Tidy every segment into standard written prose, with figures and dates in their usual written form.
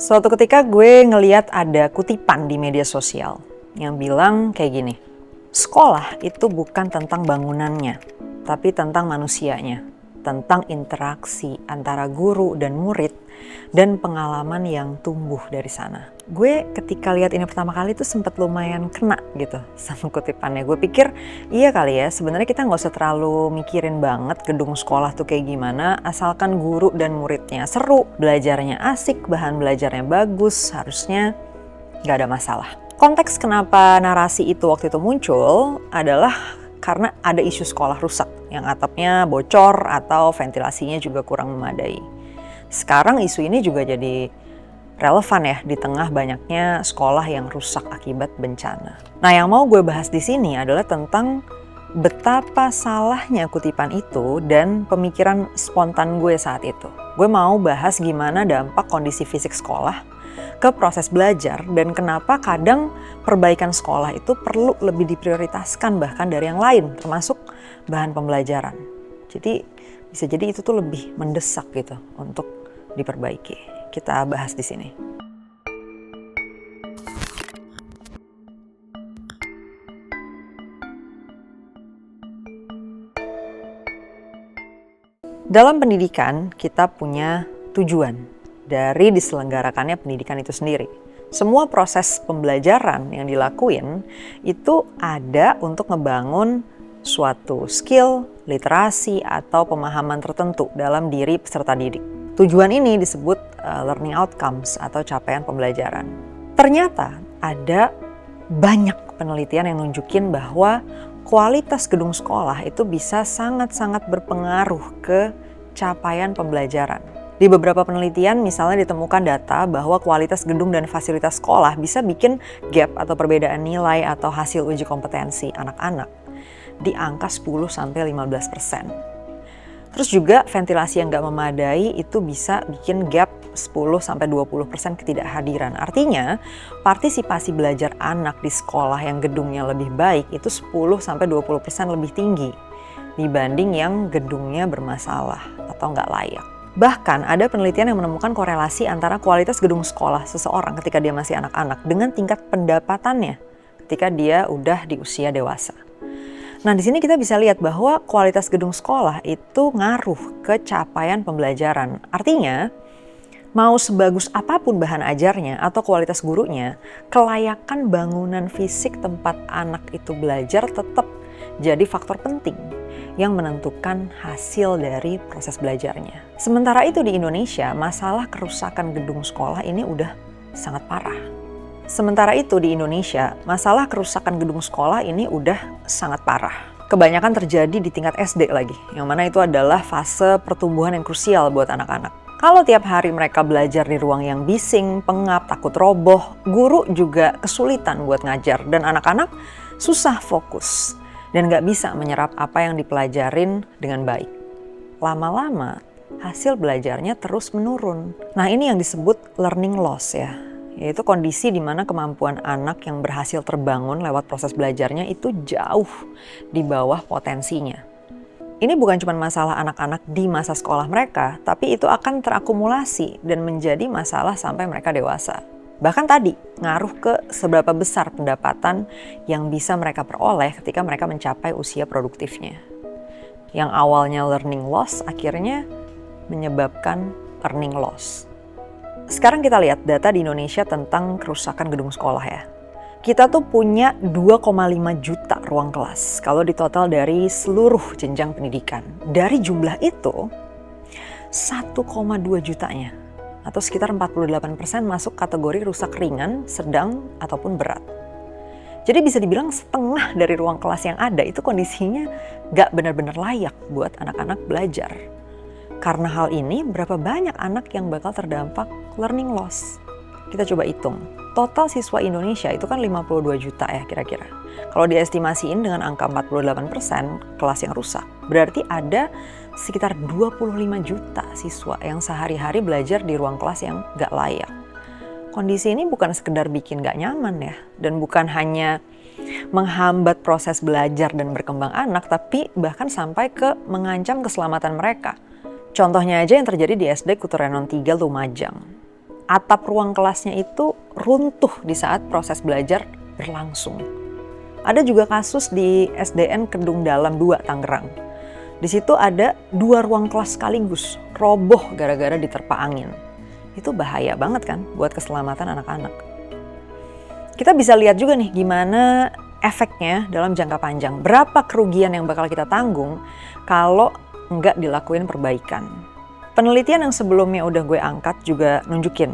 Suatu ketika gue ngeliat ada kutipan di media sosial yang bilang kayak gini, sekolah itu bukan tentang bangunannya, tapi tentang manusianya, tentang interaksi antara guru dan murid, dan pengalaman yang tumbuh dari sana. Gue ketika lihat ini pertama kali tuh sempat lumayan kena gitu sama kutipannya. Gue pikir iya kali ya, sebenarnya kita nggak usah terlalu mikirin banget gedung sekolah tuh kayak gimana, asalkan guru dan muridnya seru, belajarnya asik, bahan belajarnya bagus, harusnya nggak ada masalah. Konteks kenapa narasi itu waktu itu muncul adalah karena ada isu sekolah rusak yang atapnya bocor atau ventilasinya juga kurang memadai. Sekarang isu ini juga jadi relevan ya di tengah banyaknya sekolah yang rusak akibat bencana. Nah, yang mau gue bahas di sini adalah tentang betapa salahnya kutipan itu dan pemikiran spontan gue saat itu. Gue mau bahas gimana dampak kondisi fisik sekolah ke proses belajar dan kenapa kadang perbaikan sekolah itu perlu lebih diprioritaskan bahkan dari yang lain, termasuk bahan pembelajaran. Jadi bisa jadi itu tuh lebih mendesak gitu untuk diperbaiki. Kita bahas di sini. Dalam pendidikan, kita punya tujuan dari diselenggarakannya pendidikan itu sendiri. Semua proses pembelajaran yang dilakuin itu ada untuk ngebangun suatu skill, literasi, atau pemahaman tertentu dalam diri peserta didik. Tujuan ini disebut learning outcomes atau capaian pembelajaran. Ternyata ada banyak penelitian yang nunjukin bahwa kualitas gedung sekolah itu bisa sangat-sangat berpengaruh ke capaian pembelajaran. Di beberapa penelitian misalnya ditemukan data bahwa kualitas gedung dan fasilitas sekolah bisa bikin gap atau perbedaan nilai atau hasil uji kompetensi anak-anak di angka 10-15%. Terus juga ventilasi yang nggak memadai itu bisa bikin gap 10-20% ketidakhadiran. Artinya partisipasi belajar anak di sekolah yang gedungnya lebih baik itu 10-20% lebih tinggi dibanding yang gedungnya bermasalah atau nggak layak. Bahkan ada penelitian yang menemukan korelasi antara kualitas gedung sekolah seseorang ketika dia masih anak-anak dengan tingkat pendapatannya ketika dia udah di usia dewasa. Nah, di sini kita bisa lihat bahwa kualitas gedung sekolah itu ngaruh ke capaian pembelajaran. Artinya, mau sebagus apapun bahan ajarnya atau kualitas gurunya, kelayakan bangunan fisik tempat anak itu belajar tetap jadi faktor penting yang menentukan hasil dari proses belajarnya. Sementara itu di Indonesia, masalah kerusakan gedung sekolah ini udah sangat parah. Sementara itu di Indonesia, masalah kerusakan gedung sekolah ini udah sangat parah. Kebanyakan terjadi di tingkat SD lagi, yang mana itu adalah fase pertumbuhan yang krusial buat anak-anak. Kalau tiap hari mereka belajar di ruang yang bising, pengap, takut roboh, guru juga kesulitan buat ngajar dan anak-anak susah fokus dan nggak bisa menyerap apa yang dipelajarin dengan baik. Lama-lama hasil belajarnya terus menurun. Nah, ini yang disebut learning loss ya. Yaitu kondisi di mana kemampuan anak yang berhasil terbangun lewat proses belajarnya itu jauh di bawah potensinya. Ini bukan cuma masalah anak-anak di masa sekolah mereka, tapi itu akan terakumulasi dan menjadi masalah sampai mereka dewasa. Bahkan tadi, ngaruh ke seberapa besar pendapatan yang bisa mereka peroleh ketika mereka mencapai usia produktifnya. Yang awalnya learning loss akhirnya menyebabkan earning loss. Sekarang kita lihat data di Indonesia tentang kerusakan gedung sekolah ya. Kita tuh punya 2,5 juta ruang kelas kalau ditotal dari seluruh jenjang pendidikan. Dari jumlah itu, 1,2 jutanya atau sekitar 48% masuk kategori rusak ringan, sedang, ataupun berat. Jadi bisa dibilang setengah dari ruang kelas yang ada itu kondisinya gak benar-benar layak buat anak-anak belajar. Karena hal ini, berapa banyak anak yang bakal terdampak learning loss? Kita coba hitung. Total siswa Indonesia itu kan 52 juta ya kira-kira. Kalau diestimasiin dengan angka 48% kelas yang rusak, berarti ada sekitar 25 juta siswa yang sehari-hari belajar di ruang kelas yang gak layak. Kondisi ini bukan sekedar bikin gak nyaman ya, dan bukan hanya menghambat proses belajar dan berkembang anak, tapi bahkan sampai ke mengancam keselamatan mereka. Contohnya aja yang terjadi di SD Kuturenon 3 Lumajang. atap ruang kelasnya itu runtuh di saat proses belajar berlangsung. Ada juga kasus di SDN Kedung Dalam 2 Tangerang. Di situ ada 2 ruang kelas sekaligus roboh gara-gara diterpa angin. Itu bahaya banget kan buat keselamatan anak-anak. Kita bisa lihat juga nih gimana efeknya dalam jangka panjang. Berapa kerugian yang bakal kita tanggung kalau nggak dilakuin perbaikan. Penelitian yang sebelumnya udah gue angkat juga nunjukin.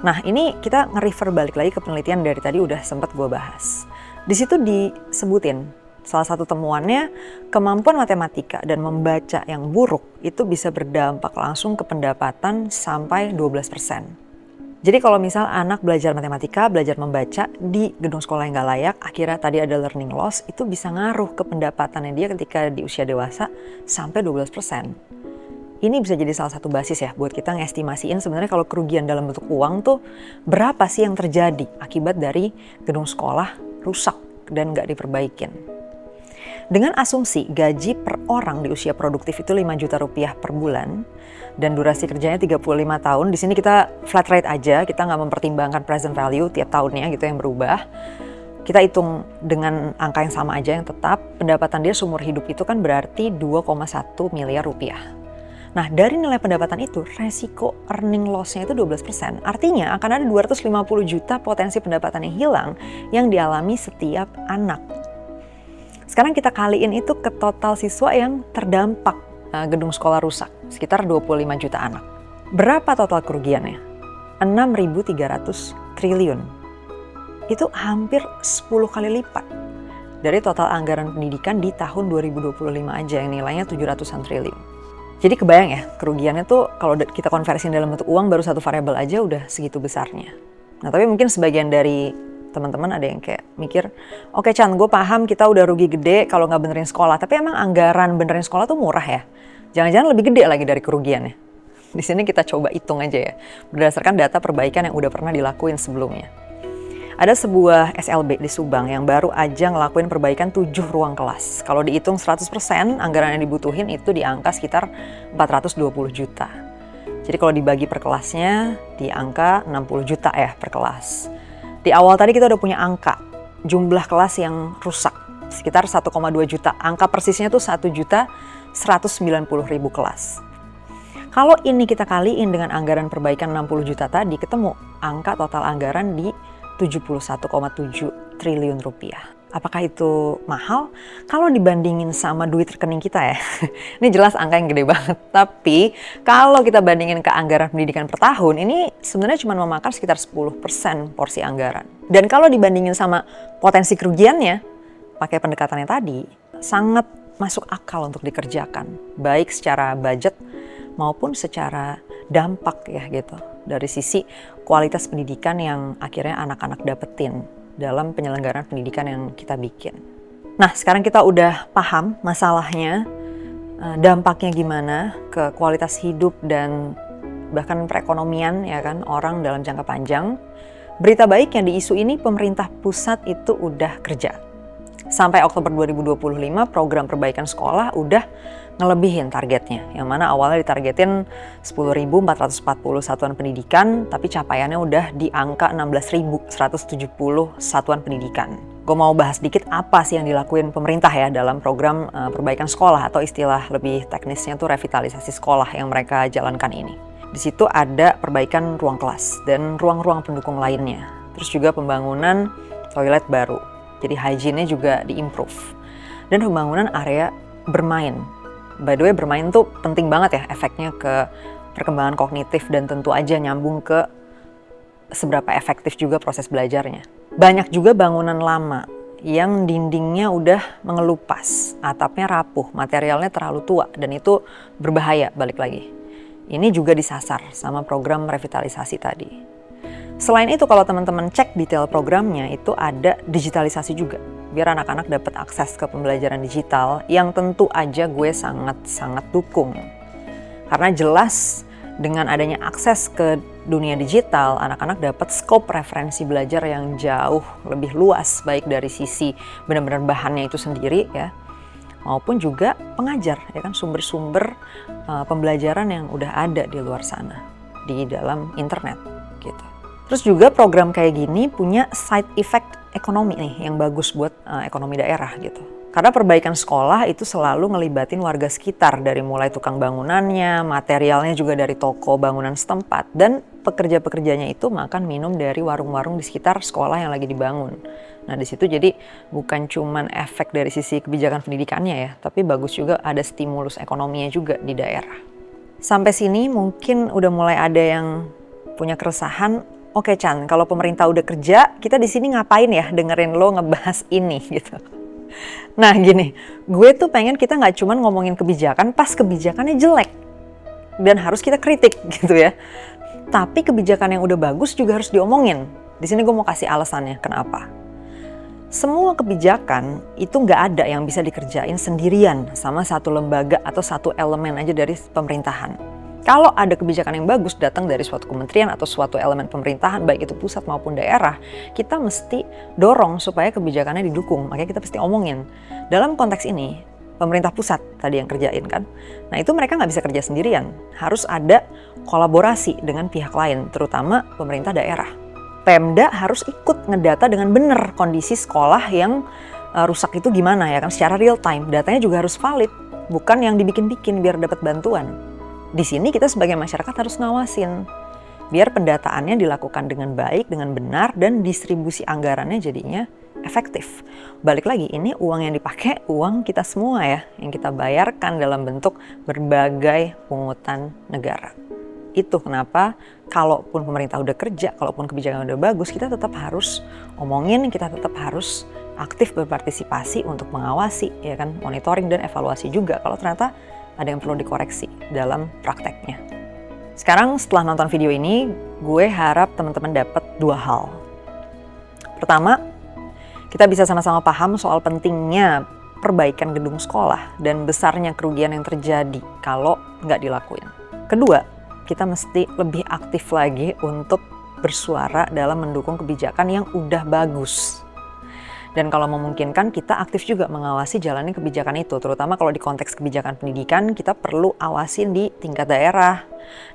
Nah ini kita nge-refer balik lagi ke penelitian dari tadi udah sempat gue bahas. Di situ disebutin salah satu temuannya kemampuan matematika dan membaca yang buruk itu bisa berdampak langsung ke pendapatan sampai 12%. Jadi kalau misal anak belajar matematika, belajar membaca di gedung sekolah yang gak layak, akhirnya tadi ada learning loss, itu bisa ngaruh ke pendapatannya dia ketika di usia dewasa sampai 12%. Ini bisa jadi salah satu basis ya buat kita ngestimasiin sebenarnya kalau kerugian dalam bentuk uang tuh berapa sih yang terjadi akibat dari gedung sekolah rusak dan gak diperbaikin. Dengan asumsi gaji per orang di usia produktif itu 5 juta rupiah per bulan dan durasi kerjanya 35 tahun, di sini kita flat rate aja, kita nggak mempertimbangkan present value tiap tahunnya gitu yang berubah. Kita hitung dengan angka yang sama aja yang tetap, pendapatan dia seumur hidup itu kan berarti 2,1 miliar rupiah. Nah dari nilai pendapatan itu resiko earning loss-nya itu 12%, artinya akan ada 250 juta potensi pendapatan yang hilang yang dialami setiap anak. Sekarang kita kaliin itu ke total siswa yang terdampak gedung sekolah rusak, sekitar 25 juta anak. Berapa total kerugiannya? 6.300 triliun. Itu hampir 10 kali lipat dari total anggaran pendidikan di tahun 2025 aja yang nilainya 700-an triliun. Jadi kebayang ya, kerugiannya tuh kalau kita konversiin dalam bentuk uang baru satu variabel aja udah segitu besarnya. Nah tapi mungkin sebagian dari teman-teman ada yang kayak mikir, oke Chan, gue paham kita udah rugi gede kalau nggak benerin sekolah, tapi emang anggaran benerin sekolah tuh murah ya? Jangan-jangan lebih gede lagi dari kerugiannya. Di sini kita coba hitung aja ya, berdasarkan data perbaikan yang udah pernah dilakuin sebelumnya. Ada sebuah SLB di Subang yang baru aja ngelakuin perbaikan 7 ruang kelas. Kalau dihitung 100% anggaran yang dibutuhin itu di angka sekitar 420 juta. Jadi kalau dibagi per kelasnya di angka 60 juta ya per kelas. Di awal tadi kita udah punya angka jumlah kelas yang rusak sekitar 1,2 juta. Angka persisnya tuh 1.190.000 kelas. Kalau ini kita kaliin dengan anggaran perbaikan 60 juta tadi, ketemu angka total anggaran di 71,7 triliun rupiah. Apakah itu mahal? Kalau dibandingin sama duit rekening kita ya, ini jelas angka yang gede banget. Tapi kalau kita bandingin ke anggaran pendidikan per tahun, ini sebenarnya cuma memakan sekitar 10% porsi anggaran. Dan kalau dibandingin sama potensi kerugiannya, pakai pendekatannya tadi, sangat masuk akal untuk dikerjakan. Baik secara budget maupun secara dampak ya gitu. Dari sisi kualitas pendidikan yang akhirnya anak-anak dapetin dalam penyelenggaraan pendidikan yang kita bikin. Nah, sekarang kita udah paham masalahnya, dampaknya gimana ke kualitas hidup dan bahkan perekonomian ya kan orang dalam jangka panjang. Berita baik yang di isu ini pemerintah pusat itu udah kerja. Sampai Oktober 2025 program perbaikan sekolah udah ngelebihin targetnya, yang mana awalnya ditargetin 10.440 satuan pendidikan, tapi capaiannya udah di angka 16.170 satuan pendidikan. Gue mau bahas dikit apa sih yang dilakuin pemerintah ya dalam program perbaikan sekolah atau istilah lebih teknisnya tuh revitalisasi sekolah yang mereka jalankan ini. Di situ ada perbaikan ruang kelas dan ruang-ruang pendukung lainnya. Terus juga pembangunan toilet baru, jadi hygiene-nya juga di-improve. Dan pembangunan area bermain. By the way, bermain tuh penting banget ya efeknya ke perkembangan kognitif dan tentu aja nyambung ke seberapa efektif juga proses belajarnya. Banyak juga bangunan lama yang dindingnya udah mengelupas, atapnya rapuh, materialnya terlalu tua dan itu berbahaya balik lagi. Ini juga disasar sama program revitalisasi tadi. Selain itu kalau teman-teman cek detail programnya itu ada digitalisasi juga. Biar anak-anak dapat akses ke pembelajaran digital yang tentu aja gue sangat-sangat dukung. Karena jelas dengan adanya akses ke dunia digital, anak-anak dapat skop referensi belajar yang jauh lebih luas, baik dari sisi benar-benar bahannya itu sendiri ya, maupun juga pengajar, ya kan, sumber-sumber pembelajaran yang udah ada di luar sana. di dalam internet gitu. Terus juga program kayak gini punya side effect ekonomi nih yang bagus buat ekonomi daerah gitu. Karena perbaikan sekolah itu selalu ngelibatin warga sekitar, dari mulai tukang bangunannya, materialnya juga dari toko bangunan setempat, dan pekerja-pekerjanya itu makan minum dari warung-warung di sekitar sekolah yang lagi dibangun. Nah di situ jadi bukan cuman efek dari sisi kebijakan pendidikannya ya, tapi bagus juga ada stimulus ekonominya juga di daerah. Sampai sini mungkin udah mulai ada yang punya keresahan. Oke Chan, kalau pemerintah udah kerja, kita di sini ngapain ya dengerin lo ngebahas ini gitu. Nah gini, gue tuh pengen kita nggak cuma ngomongin kebijakan pas kebijakannya jelek dan harus kita kritik gitu ya. Tapi kebijakan yang udah bagus juga harus diomongin. Di sini gue mau kasih alasannya kenapa. Semua kebijakan itu nggak ada yang bisa dikerjain sendirian sama satu lembaga atau satu elemen aja dari pemerintahan. Kalau ada kebijakan yang bagus datang dari suatu kementerian atau suatu elemen pemerintahan, baik itu pusat maupun daerah, kita mesti dorong supaya kebijakannya didukung. Makanya kita mesti omongin. Dalam konteks ini, pemerintah pusat tadi yang kerjain kan. Nah itu mereka nggak bisa kerja sendirian. Harus ada kolaborasi dengan pihak lain, terutama pemerintah daerah. Pemda harus ikut ngedata dengan benar kondisi sekolah yang rusak itu gimana ya kan, secara real time. Datanya juga harus valid, bukan yang dibikin-bikin biar dapat bantuan. Di sini kita sebagai masyarakat harus ngawasin biar pendataannya dilakukan dengan baik, dengan benar, dan distribusi anggarannya jadinya efektif. Balik lagi, ini uang yang dipakai uang kita semua ya, yang kita bayarkan dalam bentuk berbagai pungutan negara. Itu kenapa kalaupun pemerintah udah kerja, kalaupun kebijakan udah bagus, kita tetap harus omongin, kita tetap harus aktif berpartisipasi untuk mengawasi, ya kan, monitoring dan evaluasi juga kalau ternyata ada yang perlu dikoreksi dalam prakteknya. Sekarang setelah nonton video ini, gue harap teman-teman dapat 2 hal. Pertama, kita bisa sama-sama paham soal pentingnya perbaikan gedung sekolah dan besarnya kerugian yang terjadi kalau nggak dilakuin. Kedua, kita mesti lebih aktif lagi untuk bersuara dalam mendukung kebijakan yang udah bagus. Dan kalau memungkinkan kita aktif juga mengawasi jalannya kebijakan itu, terutama kalau di konteks kebijakan pendidikan kita perlu awasin di tingkat daerah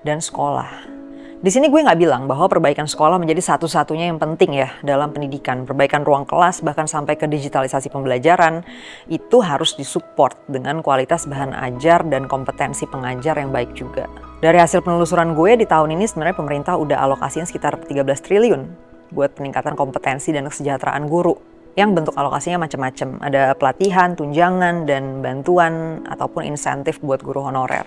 dan sekolah. Di sini gue nggak bilang bahwa perbaikan sekolah menjadi satu-satunya yang penting ya dalam pendidikan. Perbaikan ruang kelas bahkan sampai ke digitalisasi pembelajaran itu harus disupport dengan kualitas bahan ajar dan kompetensi pengajar yang baik juga. Dari hasil penelusuran gue di tahun ini sebenarnya pemerintah udah alokasiin sekitar 13 triliun buat peningkatan kompetensi dan kesejahteraan guru. Yang bentuk alokasinya macam-macam. Ada pelatihan, tunjangan, dan bantuan ataupun insentif buat guru honorer.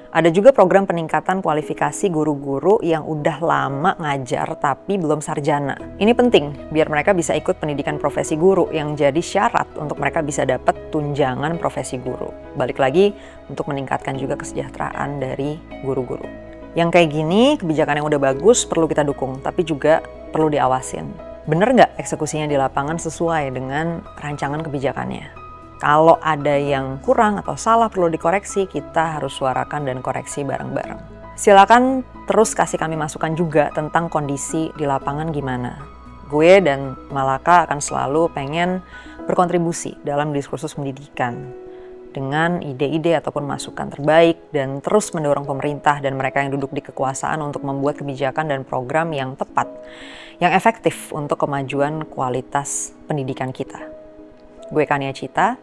Ada juga program peningkatan kualifikasi guru-guru yang udah lama ngajar tapi belum sarjana. Ini penting biar mereka bisa ikut pendidikan profesi guru yang jadi syarat untuk mereka bisa dapat tunjangan profesi guru. Balik lagi untuk meningkatkan juga kesejahteraan dari guru-guru. Yang kayak gini, kebijakan yang udah bagus perlu kita dukung, tapi juga perlu diawasin. Bener nggak eksekusinya di lapangan sesuai dengan rancangan kebijakannya? Kalau ada yang kurang atau salah perlu dikoreksi, kita harus suarakan dan koreksi bareng-bareng. Silakan terus kasih kami masukan juga tentang kondisi di lapangan gimana. Gue dan Malaka akan selalu pengen berkontribusi dalam diskursus pendidikan dengan ide-ide ataupun masukan terbaik dan terus mendorong pemerintah dan mereka yang duduk di kekuasaan untuk membuat kebijakan dan program yang tepat, yang efektif untuk kemajuan kualitas pendidikan kita. Gue Kania Cita,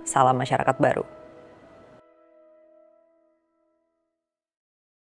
salam masyarakat baru.